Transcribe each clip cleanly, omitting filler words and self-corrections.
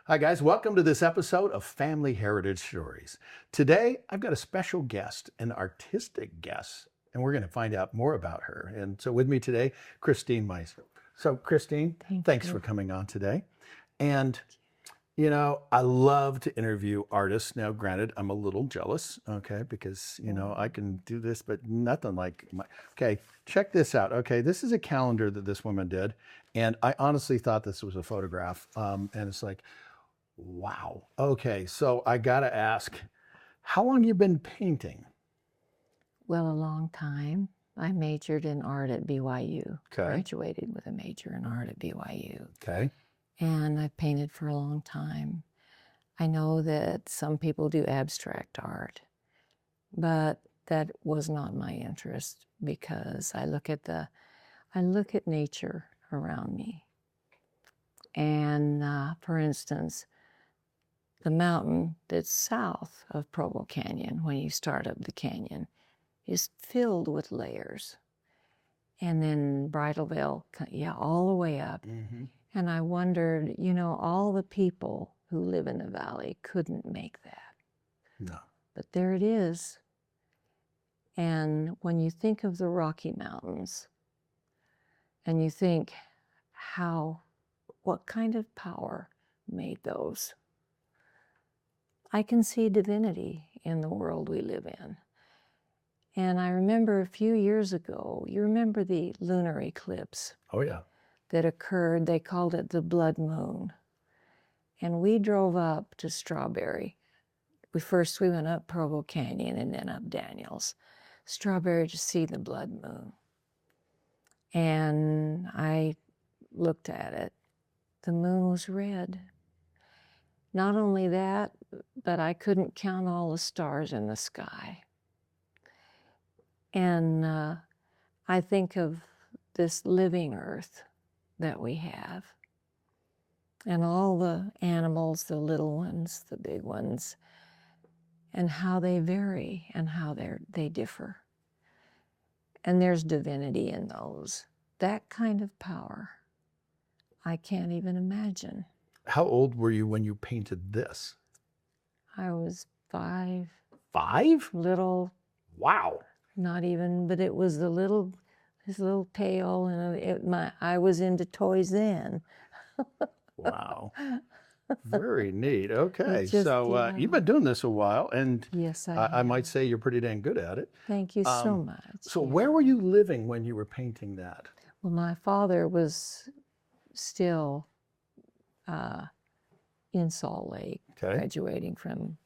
Hi, guys. Welcome to this episode of Family Heritage Stories. Today, I've got a special guest, an artistic guest, and we're going to find out more about her. And so, with me today, Christine Meisner. So, Christine, Thank thanks you. for coming on today. And I love to interview artists. Now, granted, I'm a little jealous, okay, because, I can do this, but nothing like my. Okay, check this out. Okay, this is a calendar that this woman did. And I honestly thought this was a photograph. And it's like, wow. Okay, so I got to ask, how long you been painting? Well, a long time. I majored in art at BYU, Okay, graduated with a major in art at BYU, okay. and I've painted for a long time. I know that some people do abstract art, but that was not my interest because I look at nature around me. And for instance, the mountain that's south of Provo Canyon, when you start up the canyon, is filled with layers. And then Bridal Veil, all the way up. Mm-hmm. And I wondered, all the people who live in the valley couldn't make that. No. But there it is. And when you think of the Rocky Mountains, and you think what kind of power made those, I can see divinity in the world we live in. And I remember a few years ago, you remember the lunar eclipse? Oh, yeah. That occurred, they called it the blood moon. And we drove up to Strawberry. We went up Provo Canyon and then up Daniels. Strawberry to see the blood moon. And I looked at it. The moon was red. Not only that, but I couldn't count all the stars in the sky. And I think of this living earth that we have, and all the animals, the little ones, the big ones, and how they vary and how they differ. And there's divinity in those. That kind of power, I can't even imagine. How old were you when you painted this? I was 5. 5? Little. Wow. Not even, but it was his little tail, and I was into toys then. Wow. Very neat. Okay, Just, so you've been doing this a while, and yes, I might say you're pretty dang good at it. Thank you so much. So where were you living when you were painting that? Well, my father was still in Salt Lake, Okay. graduating from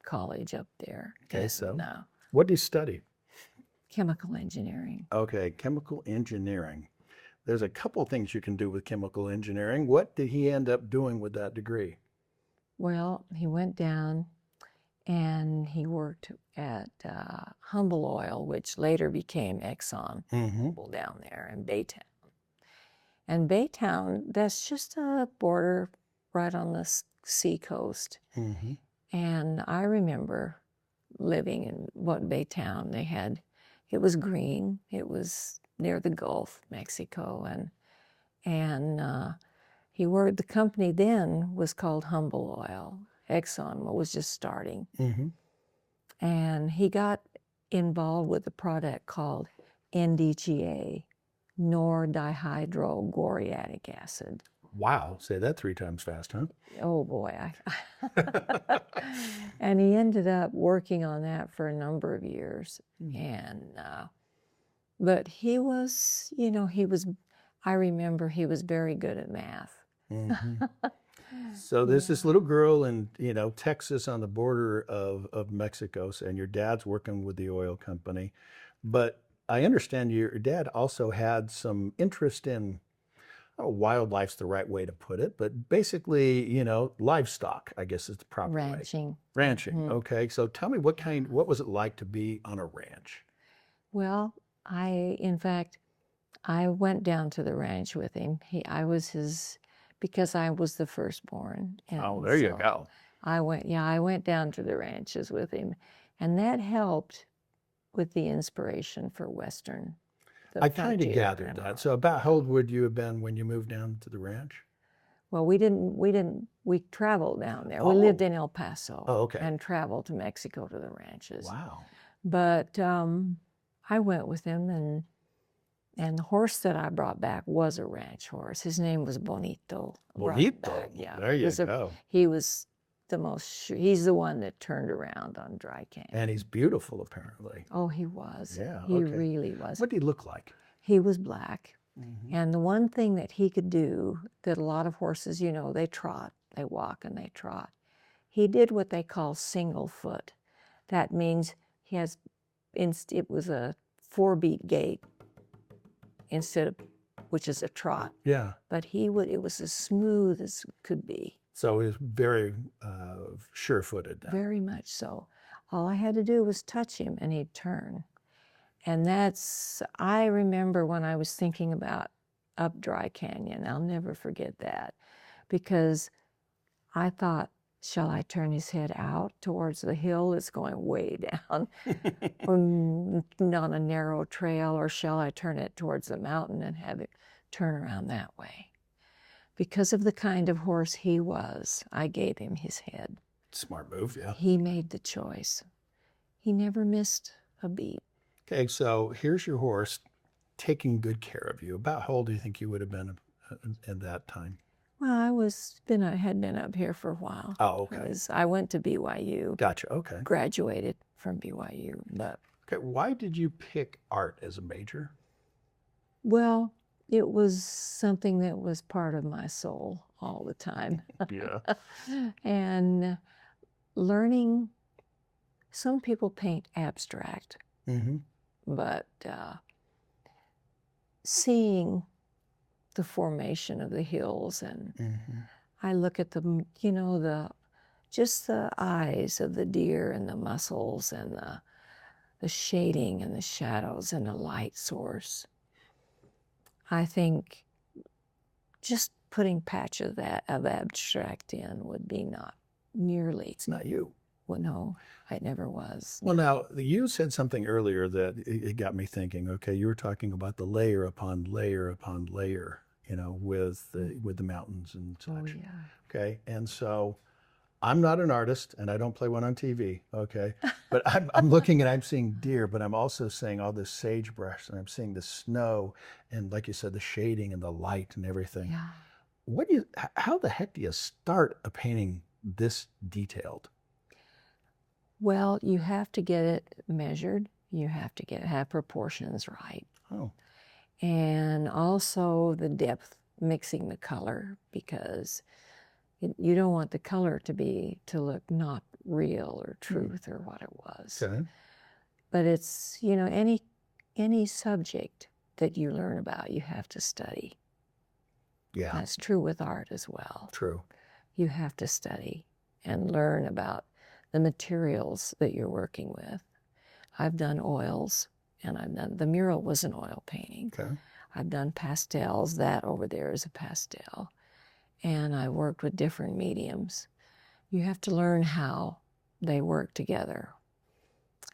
college up there. Okay, so what did you study? Chemical engineering. Okay, chemical engineering. There's a couple things you can do with chemical engineering. What did he end up doing with that degree? Well, he went down and he worked at Humble Oil, which later became Exxon Mobil down there in Baytown. And Baytown, that's just a border right on the sea coast. Mm-hmm. And I remember living in Baytown they had. It was green. It was near the Gulf, Mexico, and the company then was called Humble Oil. Exxon was just starting. Mm-hmm. And he got involved with a product called NDGA, Nor-dihydrogoriatic acid. Wow, say that 3 times fast, huh? Oh boy. And he ended up working on that for a number of years. And, but he was, I remember he was very good at math. Mm-hmm. So there's this little girl in, Texas on the border of Mexico, and your dad's working with the oil company. But I understand your dad also had some interest in, wildlife's the right way to put it, but basically, livestock, I guess is the proper Ranching. way. Ranching. Okay. So tell me what was it like to be on a ranch? Well, in fact, I went down to the ranch with him. Because I was the firstborn. Oh, there you go. I went down to the ranches with him, and that helped with the inspiration for Western. I kind of gathered that. So about how old would you have been when you moved down to the ranch? Well, we didn't we traveled down there. We lived Oh. in El Paso Oh, okay. and traveled to Mexico to the ranches. Wow. But I went with him, and the horse that I brought back was a ranch horse. His name was Bonito. Brought him Bonito. back, yeah. There you go. He was the most, he's the one that turned around on Dry Canyon. And he's beautiful, apparently. Oh, he was. Yeah, He okay. really was. What did he look like? He was black. Mhm. And the one thing that he could do that a lot of horses, you know, they trot, they walk and they trot. He did what they call single foot. That means he has, it was a 4-beat gait instead of, which is a trot. Yeah. But he would, it was as smooth as could be. So he was very sure-footed. Very much so. All I had to do was touch him and he'd turn. And that's, I remember when I was thinking about up Dry Canyon, I'll never forget that, because I thought, shall I turn his head out towards the hill that's going way down on a narrow trail, or shall I turn it towards the mountain and have it turn around that way? Because of the kind of horse he was, I gave him his head. Smart move, yeah. He made the choice. He never missed a beat. Okay, so here's your horse taking good care of you. About how old do you think you would have been at that time? Well, I had been up here for a while. Oh, okay. I went to BYU. Gotcha, okay. Graduated from BYU, but. Okay, why did you pick art as a major? Well, it was something that was part of my soul all the time. Yeah. And learning, some people paint abstract, Mm-hmm. but seeing the formation of the hills, and Mm-hmm. I look at the, you know, just the eyes of the deer and the muscles and the shading and the shadows and the light source. I think just putting patch of abstract in would be not nearly. It's not you. Well, no, it never was. Well, now, you said something earlier that it got me thinking. Okay, you were talking about the layer upon layer upon layer, you know, with the mountains and such. Oh, yeah. Okay, and so I'm not an artist, and I don't play one on TV, okay? But I'm looking and I'm seeing deer, but I'm also seeing all this sagebrush, and I'm seeing the snow, and like you said, the shading and the light and everything. Yeah. How the heck do you start a painting this detailed? Well, you have to get it measured. You have to have proportions right. Oh. And also the depth, mixing the color, because you don't want the color to look not real or truth or what it was. Okay. But it's, you know, any subject that you learn about, you have to study. Yeah. That's true with art as well. True. You have to study and learn about the materials that you're working with. I've done oils, and the mural was an oil painting. Okay. I've done pastels. That over there is a pastel. And I worked with different mediums. You have to learn how they work together.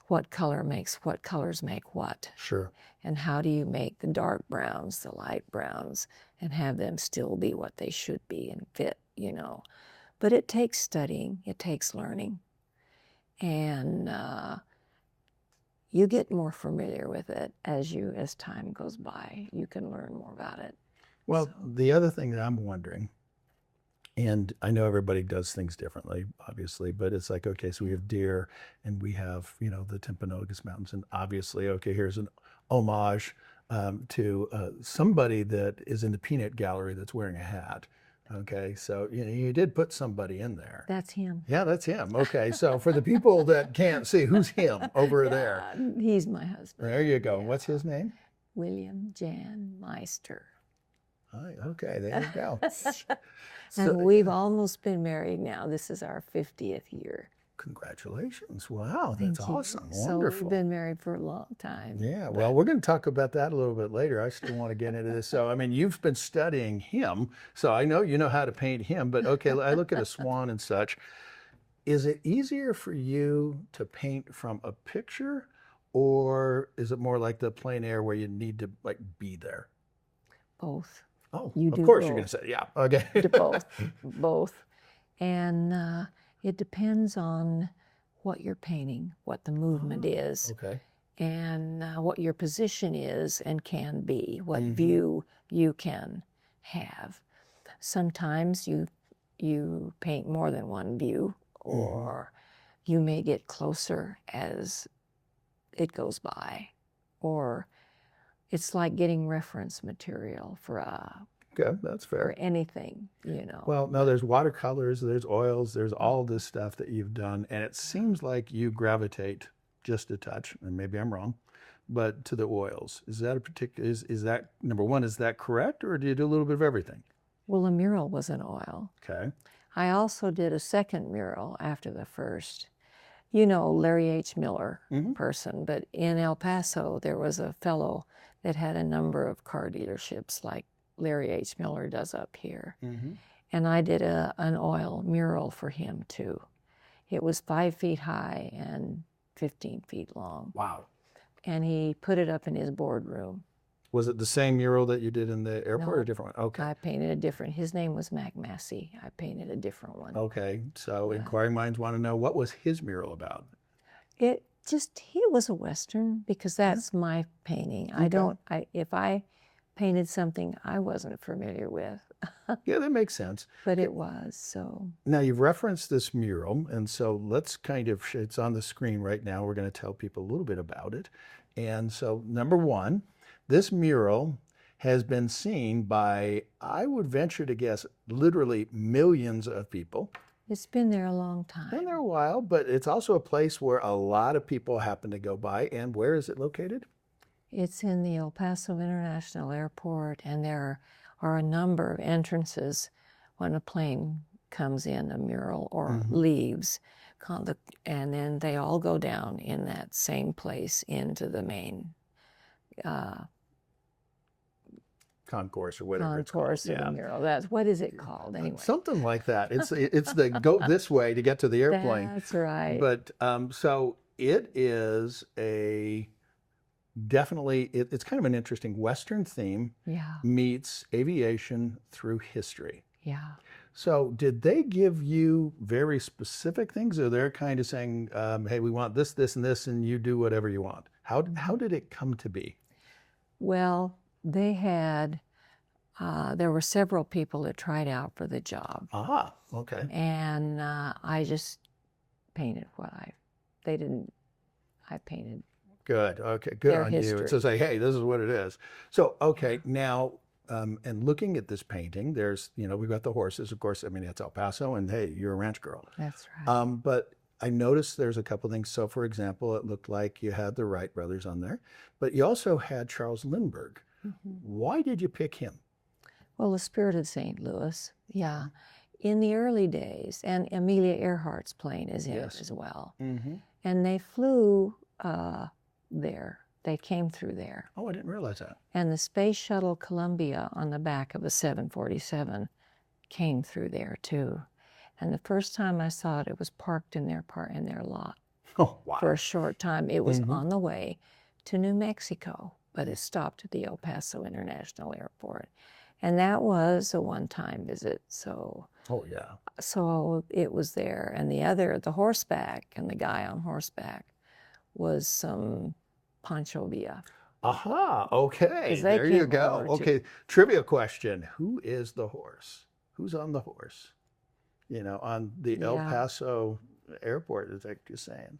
What colors make what. Sure. And how do you make the dark browns, the light browns, and have them still be what they should be and fit, you know. But it takes studying, it takes learning. And you get more familiar with it as time goes by. You can learn more about it. Well, the other thing that I'm wondering, and I know everybody does things differently, obviously, but it's like, okay, so we have deer and we have, you know, the Timpanogos Mountains, and obviously, okay, here's an homage to somebody that is in the peanut gallery that's wearing a hat. Okay, so you know, you did put somebody in there. That's him. Yeah, that's him. Okay, so for the people that can't see, who's him over there? He's my husband. There you go. What's his name? William Jan Meister. Okay, there you go. And we've almost been married now. This is our 50th year. Congratulations. Wow, Thank that's you. awesome. So Wonderful. we've been married for a long time. Yeah, well, we're going to talk about that a little bit later. I still want to get into this. So, I mean, you've been studying him, so I know you know how to paint him, but okay, I look at a swan and such. Is it easier for you to paint from a picture, or is it more like the plein air where you need to like be there? Both. Oh, You of do course both. you're going to say, yeah, okay. To both. And it depends on what you're painting, what the movement is, Okay. and what your position is and can be, what Mm-hmm. view you can have. Sometimes you paint more than one view, or you may get closer as it goes by, or it's like getting reference material for Okay, that's fair. for anything, you know. Well, no, there's watercolors, there's oils, there's all this stuff that you've done, and it seems like you gravitate just a touch, and maybe I'm wrong, but to the oils. Is that a particular, is that, number one, is that correct, or do you do a little bit of everything? Well, the mural was an oil. Okay. I also did a second mural after the first. You know, Larry H. Miller person, but in El Paso, there was a fellow that had a number of car dealerships like Larry H. Miller does up here. And I did an oil mural for him too. It was 5 feet high and 15 feet long. Wow. And he put it up in his boardroom. Was it the same mural that you did in the airport or a No, different one? Okay. I painted a different, his name was Mac Massey. I painted a different one. Okay. So inquiring minds want to know, what was his mural about? It just, he was a Western because that's my painting. If I painted something I wasn't familiar with, Yeah, that makes sense. but it was, so. Now you've referenced this mural, and so let's kind of, it's on the screen right now. We're going to tell people a little bit about it. And so, number one, this mural has been seen by, I would venture to guess, literally millions of people. It's been there a long Been time. there a while, but it's also a place where a lot of people happen to go by. And where is it located? It's in the El Paso International Airport, and there are a number of entrances when a plane comes in, a mural, or leaves. And then they all go down in that same place into the main Concourse or whatever concourse it's called. of the mural. That's, what is it called anyway? Something like that. It's the go this way to get to the airplane. That's right. But so it is a definitely, it's kind of an interesting Western theme Yeah, meets aviation through history. yeah. So did they give you very specific things, or they're kind of saying, hey, we want this, this, and this, and you do whatever you want? How did it come to be? Well, they had, there were several people that tried out for the job. Ah, okay. And I just painted I painted. Good. Okay. Good Their on you. history. It's to say, hey, this is what it is. So, okay, now, and looking at this painting, there's, we've got the horses, of course. I mean, it's El Paso, and hey, you're a ranch girl. That's right. But I noticed there's a couple things. So, for example, it looked like you had the Wright brothers on there, but you also had Charles Lindbergh. Why did you pick him? Well, the spirit of St. Louis, yeah. In the early days, and Amelia Earhart's plane is in it as well. And they flew there. They came through there. Oh, I didn't realize that. And the Space Shuttle Columbia on the back of a 747 came through there too. And the first time I saw it, it was parked in their lot Oh, wow. for a short time. It was on the way to New Mexico, but it stopped at the El Paso International Airport. And that was a one-time visit, so. Oh, yeah. So it was there. And the horseback, and the guy on horseback was some Pancho Villa. Aha, okay. 'Cause they There you came go. over, too. Okay, trivia question. Who is the horse? Who's on the horse? On the El Yeah. Paso airport, is that you're saying?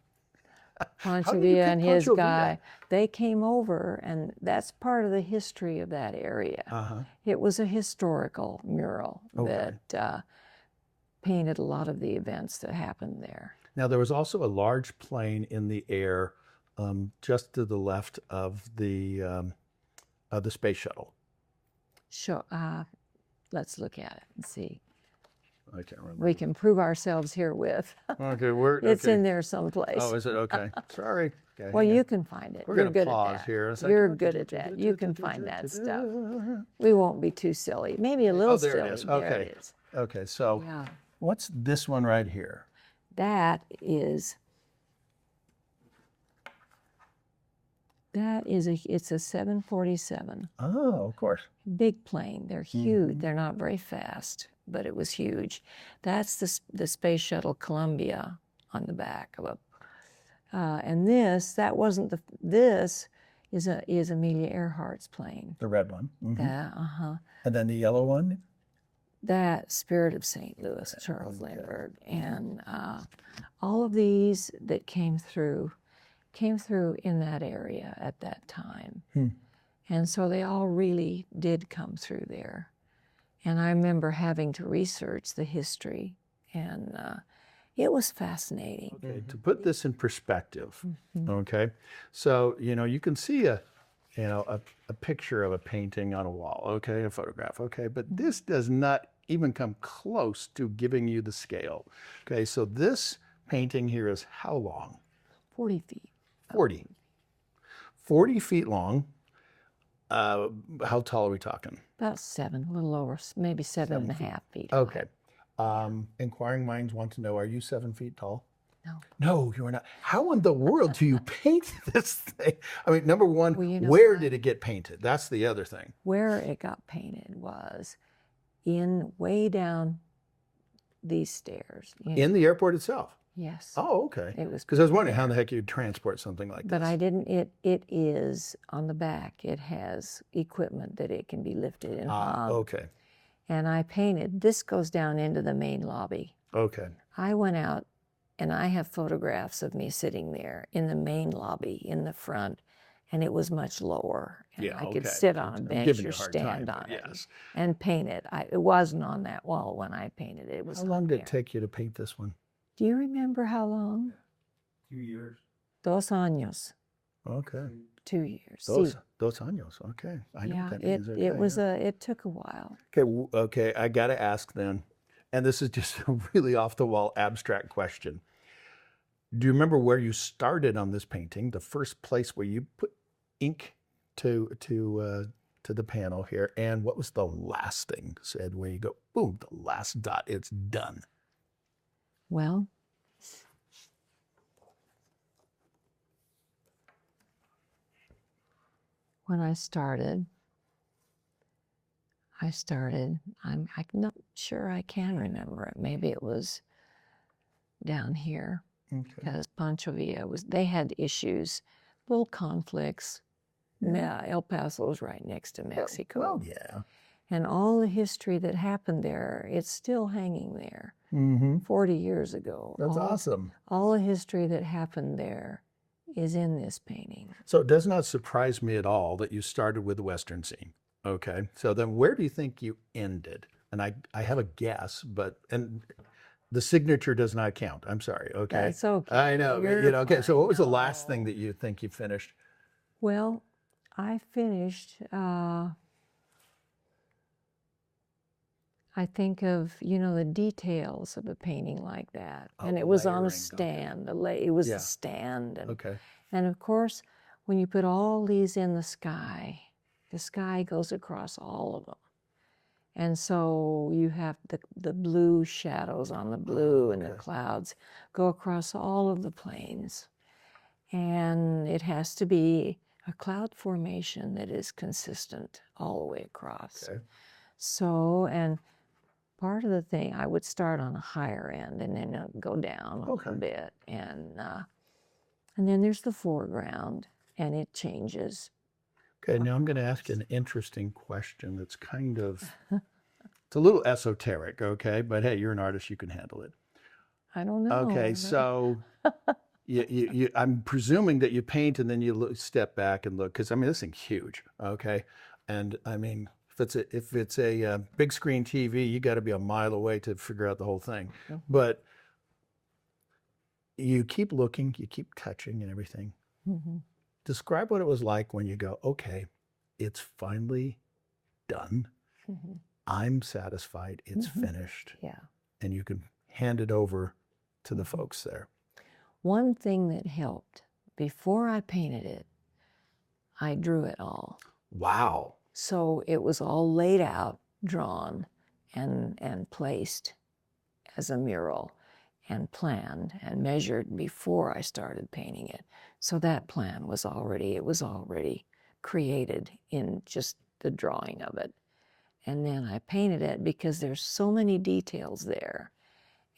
Pancho did you Villa pick and his Pancho Villa? guy, they came over, and that's part of the history of that area. It was a historical mural that painted a lot of the events that happened there. Now, there was also a large plane in the air just to the left of the space shuttle. Sure, let's look at it and see. I can't remember. We can prove ourselves herewith. Okay, It's in there someplace. Oh, is it? Okay. Sorry. Okay, Well, hang on. you can find it. We're You're going to good pause at that. here. You're good at that. You can find that stuff. We won't be too silly. Maybe a little Oh, there silly. it is. There Okay. it is. Okay, so Yeah. what's this one right here? It's a 747. Oh, of course. Big plane. They're huge. They're not very fast. but it was huge. That's the Space Shuttle Columbia on the back of it. And this is Amelia Earhart's plane. The red one. And then the yellow one? That Spirit of St. Louis, Charles Lindbergh. And all of these that came through in that area at that time. And so they all really did come through there. And I remember having to research the history, and it was fascinating. Okay, to put this in perspective, okay, so you can see a picture of a painting on a wall, okay, a photograph, okay, but this does not even come close to giving you the scale. Okay, so this painting here is how long? 40 feet. 40 feet long. How tall are we talking? About 7, a little over, maybe 7.5 feet. Okay. Inquiring minds want to know, are you 7 feet tall? No. No, you are not. How in the world do you paint this thing? I mean, number one, Well, where did it get painted? That's the other thing. Where it got painted was way down these stairs. In the airport itself? Yes. Oh, okay. It was. Because I was wondering how the heck you'd transport something like But this. I didn't, it is on the back. It has equipment that it can be lifted and hung. Okay. And I painted, this goes down into the main lobby. Okay. I went out and I have photographs of me sitting there in the main lobby in the front, and it was much lower. And Yeah, I could okay. sit on a I'm bench giving or you a hard stand time, on it yes. and paint it. It wasn't on that wall when I painted it. It was How long did it there. take you to paint this one? Do you remember how long? 2 years. 2 años. Okay. 2 years. Dos años. Okay. I know Yeah, what that means. it took a while. Okay, okay, I got to ask then, and this is just a really off-the-wall abstract question. Do you remember where you started on this painting, the first place where you put ink to the panel here, and what was the last thing said where you go, boom, the last dot, it's done? Well, when I started, I'm not sure I can remember it. Maybe it was down here, Okay. because Pancho Villa they had issues, little conflicts. El Paso is right next to Mexico. Well, yeah. And all the history that happened there, it's still hanging there. 40 years ago. That's awesome. All the history that happened there is in this painting. So it does not surprise me at all that you started with the Western scene. Okay. So then where do you think you ended? And I have a guess, and the signature does not count. I'm sorry. Okay. That's okay. I know. You're okay. So what was the last fine. thing that you think you finished? Well, I finished, I think of, the details of a painting like that. Oh, And it was on layering, a okay. stand. It was Yeah. a stand. Okay. And of course, when you put all these in the sky goes across all of them. And so you have the blue shadows on the blue, and the okay. clouds go across all of the planes. And it has to be a cloud formation that is consistent all the way across. Okay. So, and part of the thing, I would start on a higher end and then go down a little bit. And then there's the foreground, and it changes. Okay. Now I'm going to ask you an interesting question that's kind of, it's a little esoteric. Okay. But hey, you're an artist. You can handle it. I don't know. Okay. So I'm presuming that you paint and then you step back and look, because I mean, this thing's huge. Okay. And I mean, if it's a big screen TV, you got to be a mile away to figure out the whole thing. But you keep looking, you keep touching and everything. Describe what it was like when you go, okay, it's finally done. I'm satisfied. It's finished. Yeah. And you can hand it over to the folks there. One thing that helped, before I painted it, I drew it all. Wow. So it was all laid out, drawn, and placed as a mural, and planned and measured before I started painting it. So that plan was already created in just the drawing of it. and then I painted it because there's so many details there.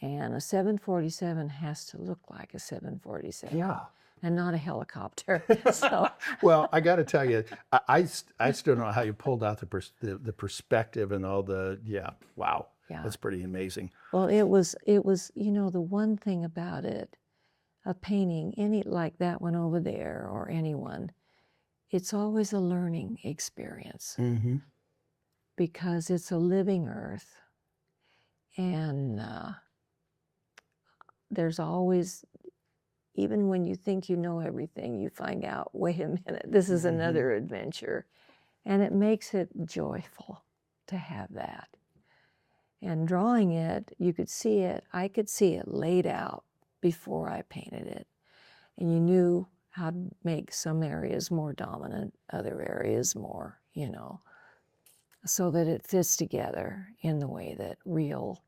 And a 747 has to look like a 747 Yeah. and not a helicopter. So, Well, I got to tell you, I still don't know how you pulled out the perspective and all the, yeah, wow. yeah. That's pretty amazing. Well, it was, the one thing about it, a painting, any like that one over there or anyone, it's always a learning experience Mm-hmm. because it's a living earth. And there's always, even when you think you know everything, you find out, wait a minute, this is another adventure. And it makes it joyful to have that. And drawing it, you could see it, I could see it laid out before I painted it. And you knew how to make some areas more dominant, other areas more, so that it fits together in the way that real.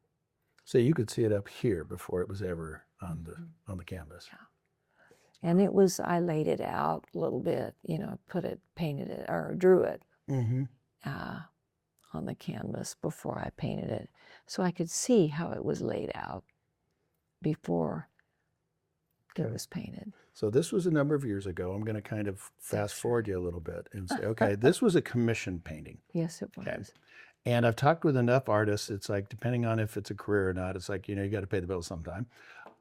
So you could see it up here before it was ever on the canvas. Yeah. And it was, I laid it out a little bit, painted it, or drew it Mm-hmm. On the canvas before I painted it. So I could see how it was laid out before it was painted. So this was a number of years ago. I'm going to kind of fast forward you a little bit and say, okay, this was a commission painting. Yes, it was. Okay. And I've talked with enough artists. It's like, depending on if it's a career or not, it's like, you got to pay the bills sometime.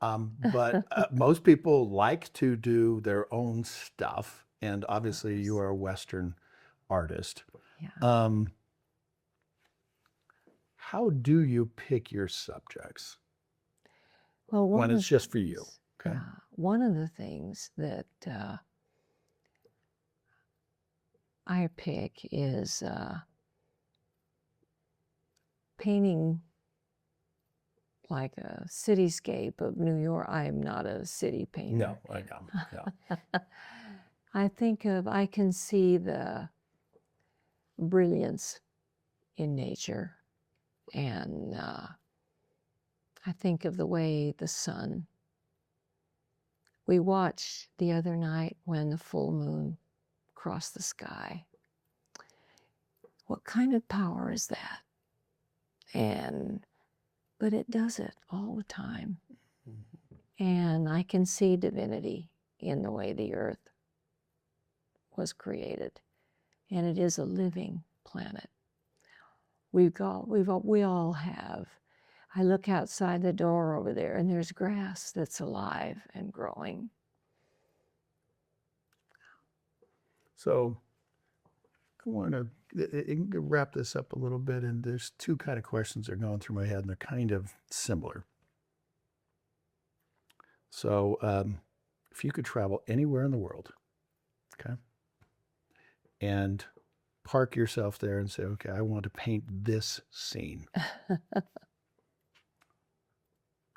But most people like to do their own stuff. And obviously you are a Western artist. Yeah. How do you pick your subjects Well, when it's just for you? Okay. Yeah, one of the things that I pick is painting like a cityscape of New York. I'm not a city painter. No, I know. Yeah. I can see the brilliance in nature, and I think of the way the sun. We watched the other night when the full moon crossed the sky. What kind of power is that? But it does it all the time. And I can see divinity in the way the earth was created. And it is a living planet. We all have. I look outside the door over there and there's grass that's alive and growing. So I want to wrap this up a little bit. And there's two kind of questions that are going through my head, and they're kind of similar. So if you could travel anywhere in the world, okay, and park yourself there and say, okay, I want to paint this scene.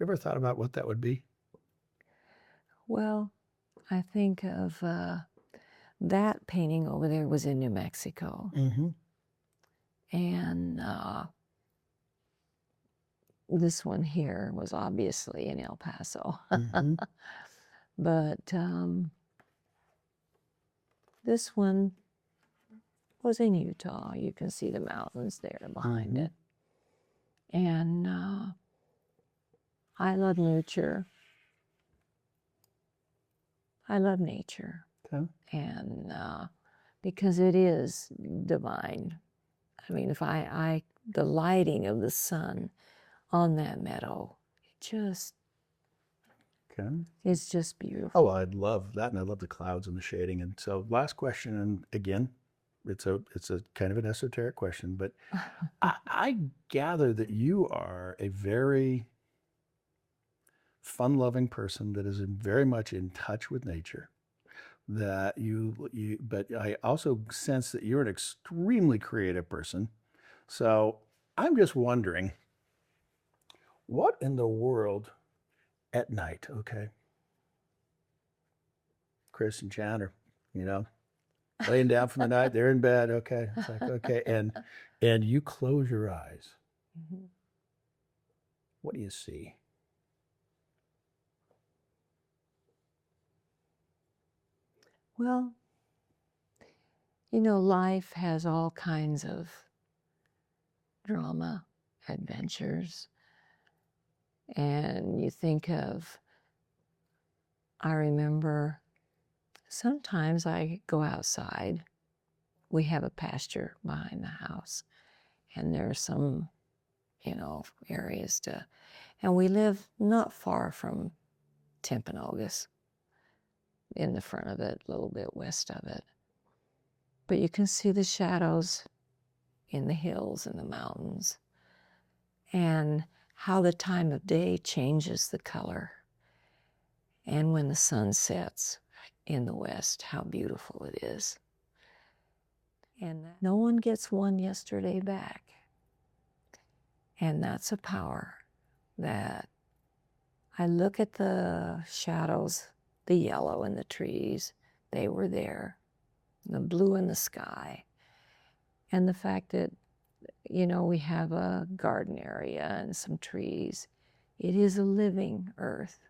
Ever thought about what that would be? Well, I think of that painting over there was in New Mexico. Mm-hmm. And this one here was obviously in El Paso. Mm-hmm. But this one was in Utah. You can see the mountains there behind it. And I love nature. Okay. And because it is divine. I mean, the lighting of the sun on that meadow, it's just beautiful. Oh, I love that, and I love the clouds and the shading. And so, last question, and again, it's a kind of an esoteric question, but I gather that you are a very fun-loving person that is very much in touch with nature. But I also sense that you're an extremely creative person. So I'm just wondering, what in the world at night, okay? Chris and Chan are, laying down for the night, they're in bed, okay. It's like, okay, and you close your eyes. Mm-hmm. What do you see? Well, life has all kinds of drama, adventures. And you think of, I remember sometimes I go outside. We have a pasture behind the house, and there's some, areas and we live not far from Timpanogos, in the front of it, a little bit west of it. But you can see the shadows in the hills and the mountains, and how the time of day changes the color. And when the sun sets in the west, how beautiful it is. And no one gets one yesterday back. And that's a power that I look at the shadows, the yellow in the trees, they were there, the blue in the sky, and the fact that, we have a garden area and some trees. It is a living earth.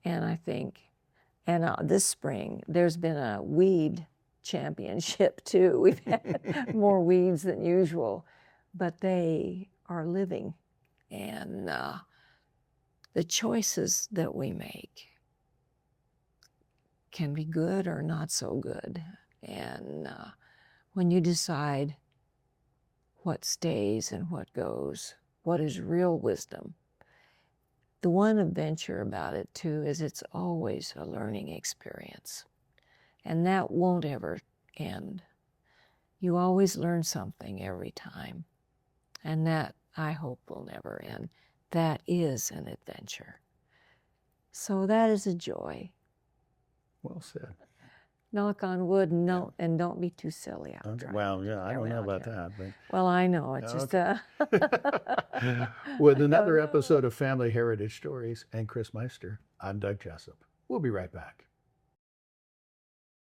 And I think, and this spring, there's been a weed championship too. We've had more weeds than usual, but they are living. And the choices that we make can be good or not so good. And when you decide what stays and what goes, what is real wisdom, the one adventure about it too is it's always a learning experience. And that won't ever end. You always learn something every time. And that, I hope, will never end. That is an adventure. So that is a joy. Well said. Knock on wood, no, and don't be too silly out Okay. there. Well, yeah, I don't know about that, but Well, I know. It's just with another episode of Family Heritage Stories and Chris Meister, I'm Doug Jessup. We'll be right back.